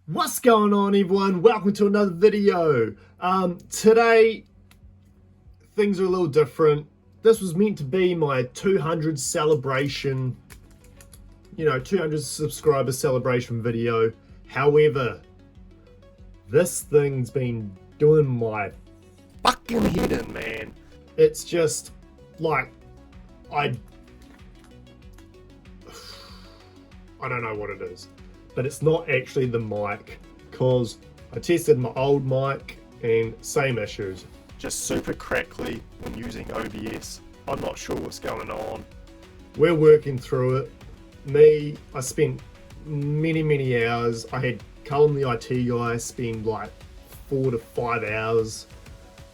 What's going on, everyone? Welcome to another video. Today things are a little different. This was meant to be my 200 celebration, 200 subscriber celebration video. However, this thing's been doing my fucking head in, man. It's just like I don't know what it is. But it's not actually the mic, because I tested my old mic and same issues. Just super crackly when using OBS. I'm not sure what's going on. We're working through it. I spent many hours. I had Cullum, the IT guy, spend like 4 to 5 hours.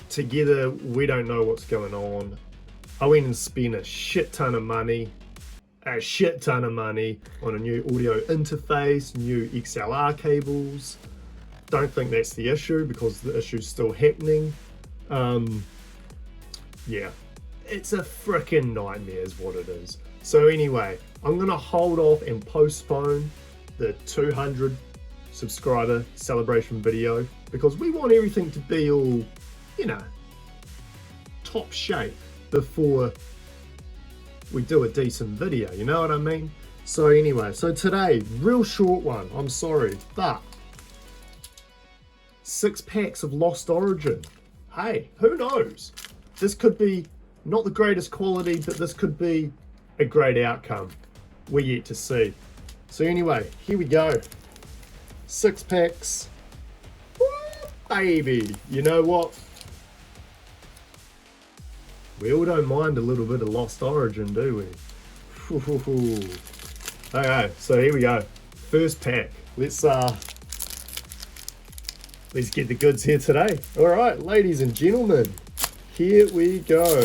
Together, we don't know what's going on. I went and spent a shit ton of money on a new audio interface, new XLR cables. Don't think that's the issue, because the issue's still happening. Yeah, it's a freaking nightmare is what it is. So anyway, I'm gonna hold off and postpone the 200 subscriber celebration video, because we want everything to be all, top shape before we do a decent video, you know what I mean? So anyway, so today, real short one, I'm sorry, but 6 packs of Lost Origin. Hey, who knows? This could be not the greatest quality, but this could be a great outcome. We're yet to see. So anyway, here we go. 6 packs. Woo, baby, you know what? We all don't mind a little bit of Lost Origin, do we? Okay, so here we go. First pack. Let's get the goods here today. All right, ladies and gentlemen, here we go.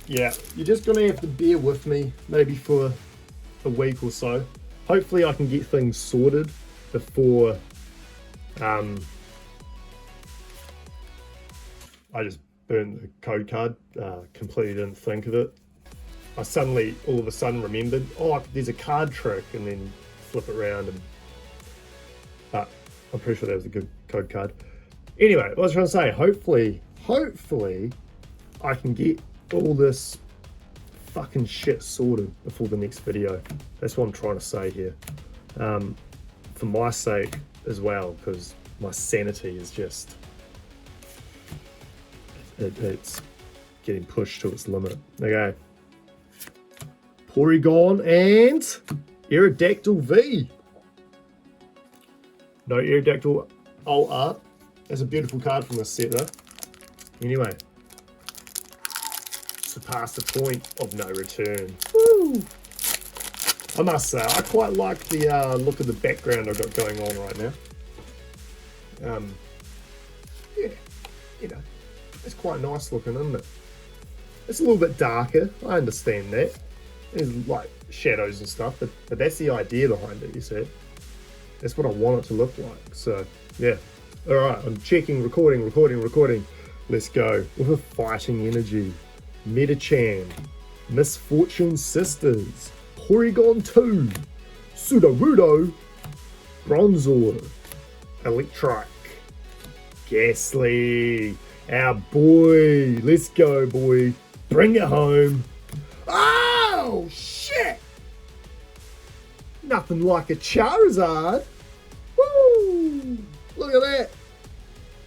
Yeah, you're just gonna have to bear with me maybe for a week or so. Hopefully I can get things sorted before I just burned the code card. Completely didn't think of it. I suddenly, all of a sudden, remembered, oh, there's a card trick, and then flip it around. But I'm pretty sure that was a good code card. Anyway, what I was trying to say, hopefully, I can get all this fucking shit sorted before the next video. That's what I'm trying to say here. For my sake as well, because my sanity is just... It's getting pushed to its limit. Okay. Porygon and Aerodactyl V. No Aerodactyl alt art. That's a beautiful card from this set though. Anyway. Surpassed the point of no return. Woo! I must say, I quite like the look of the background I've got going on right now. Yeah, it's quite nice looking, isn't it? It's a little bit darker, I understand that. There's like shadows and stuff, but that's the idea behind it, you see. That's what I want it to look like, so yeah. Alright, I'm checking, recording. Let's go. With a fighting energy. Metachan, Misfortune Sisters, Porygon 2, Sudowoodo, Bronzor, Electrike, Ghastly, our boy. Let's go, boy. Bring it home. Oh, shit. Nothing like a Charizard. Woo. Look at that.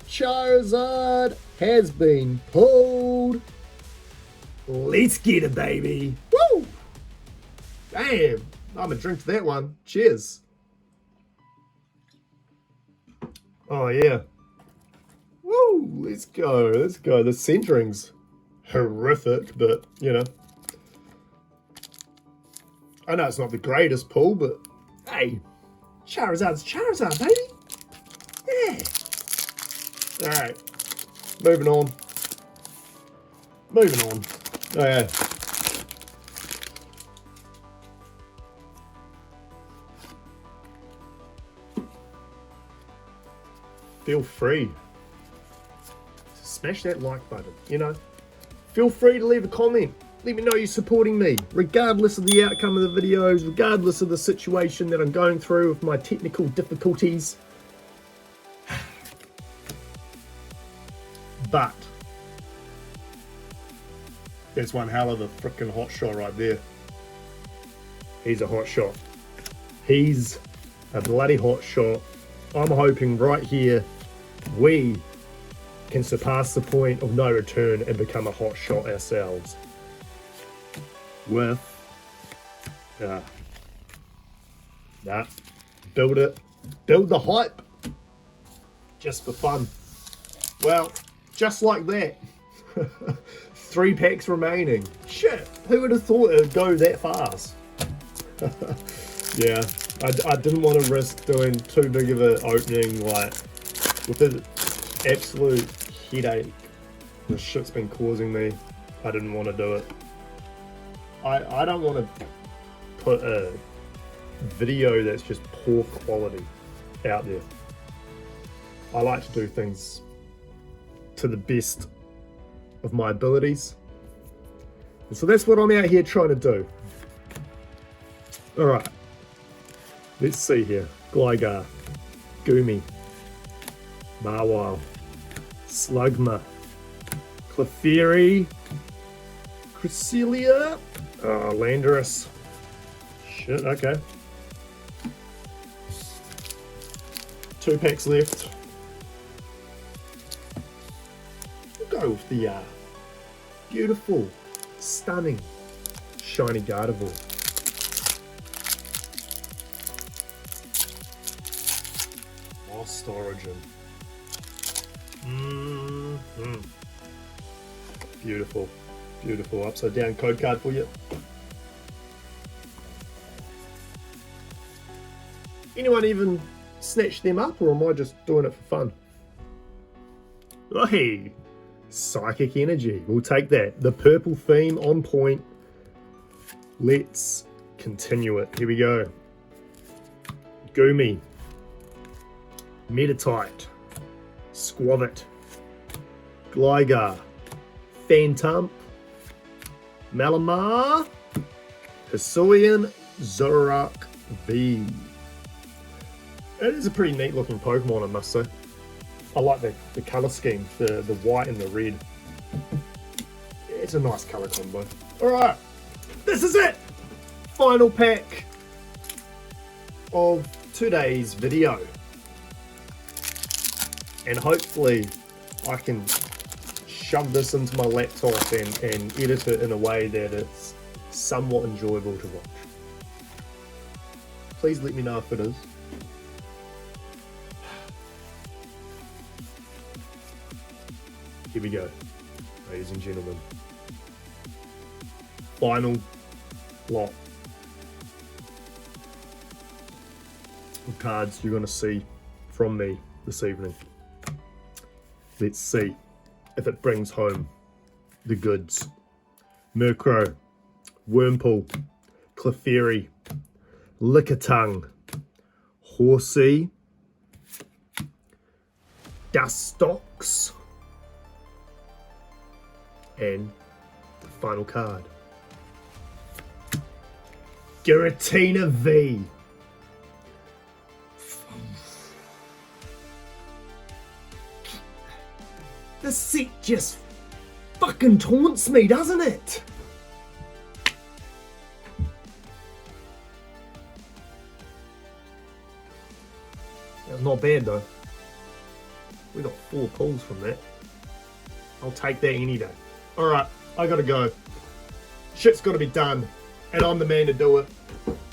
Charizard has been pulled. Let's get it, baby. Woo. Damn. I'm gonna drink to that one. Cheers. Oh, yeah. Woo, let's go. The centering's horrific, but I know it's not the greatest pull, but hey, Charizard's Charizard, baby. Yeah. Alright. Moving on. Oh yeah. Feel free to smash that like button, Feel free to leave a comment. Let me know you're supporting me, regardless of the outcome of the videos, regardless of the situation that I'm going through with my technical difficulties. But there's one hell of a freaking hot shot right there. He's a hot shot. He's a bloody hot shot. I'm hoping right here we can surpass the point of no return and become a hot shot ourselves. With build it, build the hype just for fun. Well, just like that. 3 packs remaining. Shit, who would have thought it would go that fast? Yeah, I didn't want to risk doing too big of an opening, like with the absolute headache the shit's been causing me. I didn't want to do it. I don't want to put a video that's just poor quality out there. I like to do things to the best of my abilities. And so that's what I'm out here trying to do. Alright. Let's see here. Gligar, Goomy, Marwile, Slugma, Clefairy, Cresselia, Landorus. Shit, okay. 2 packs left. We'll go with the beautiful, stunning, shiny Gardevoir. Lost Origin. Beautiful, beautiful. Upside down code card for you. Anyone even snatch them up, or am I just doing it for fun? Oh, hey, Psychic Energy. We'll take that. The purple theme on point. Let's continue it. Here we go. Goomy, Meditite, Squavit, Gligar, Phantump, Malamar, Hisuian, Zoroark V. It is a pretty neat looking Pokemon, I must say. I like the colour scheme, the white and the red. It's a nice colour combo. Alright, this is it! Final pack of today's video. And hopefully I can shove this into my laptop and edit it in a way that it's somewhat enjoyable to watch. Please let me know if it is. Here we go, ladies and gentlemen. Final lot of cards you're going to see from me this evening. Let's see if it brings home the goods. Murkrow, Wurmple, Clefairy, Lickitung, Horsey, Dustox, and the final card, Giratina V. This set just fucking taunts me, doesn't it? That's not bad though. We got 4 pulls from that. I'll take that any day. Alright, I gotta go. Shit's gotta be done. And I'm the man to do it.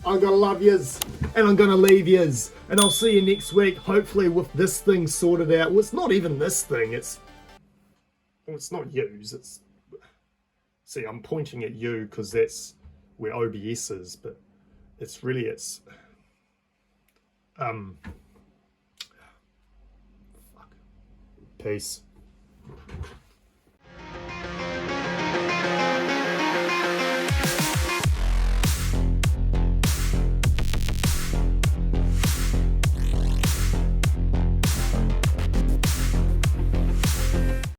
I'm gonna love yous. And I'm gonna leave yous. And I'll see you next week, hopefully with this thing sorted out. Well, it's not even this thing, it's not yous, it's... See, I'm pointing at you because that's where OBS is, but it's really, it's... Fuck. Peace.